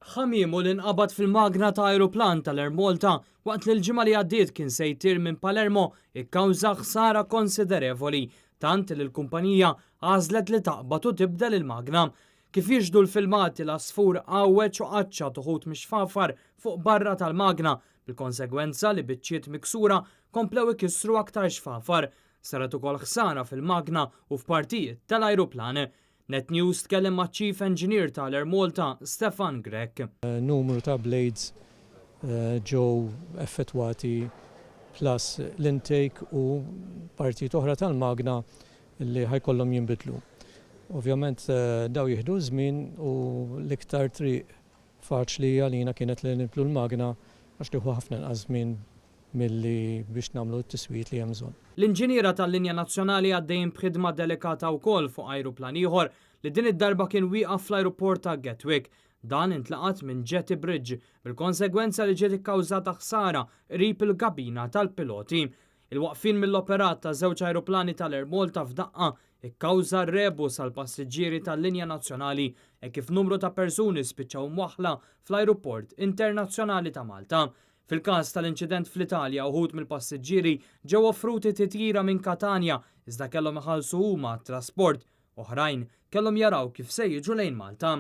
Ħamiemu li nqabad fil-magna ta' ajruplan tal-Air Malta waqt li l-ġimgħa li għaddiet kien se jtir minn Palermo ikkawża ħsara konsiderevoli tant li l-kumpanija għażlet li taqbad u tibdel il-magna. Kif jiġdu l-filmati l-asfur qawweġ u qaċċa toħut mixfafar fuq barra tal-magna bil-konsegwenza li biċċiet miksura komplew ikissru aktar xfafar. Saret ukoll ħsara fil-magna u f'partijiet tal-ajruplan. Net News tkellem ma' Chief Engineer tal-Air Malta, Stefan Grek. Numru ta' blades ġew effettwati plus l-intake u partijiet oħra tal-magna li ħajkollhom jinbidlu. Ovvjament daw jieħdu żmien u l-iktar triq faċli għalina kienet li nibdlu l-magna għax tieħu ħafna inqas żmien milli biex nagħmlu t-tiswiet li hemm bżonn. L-inġiniera tal-linja nazzjonali għaddejjin b'ħidma delikata wkoll fuq ajruplan ieħor li din id-darba kien wieqaf fl-ajruport ta' Gatwick. Dan intlaqat minn Jetty Bridge bil-konsegwenza li ġiet ikkawżata ħsara qrib il-kabina tal-piloti. Il-waqfin mill-operat ta' żewġ ajruplani tal-Air Malta f'daqqa ikkawża rebus għall passiġġieri tal-linja nazzjonali e kif numru ta' persuni spiċċaw mwaħħla fl-ajruport internazzjonali ta' Malta. Fil-każ tal-inċident fl-Italja uħud mill-passiġġieri ġew offruti titjira minn Katania iżda kellhom iħallsu huma t-trasport, oħrajn kellhom jaraw kif se jiġu lejn Malta.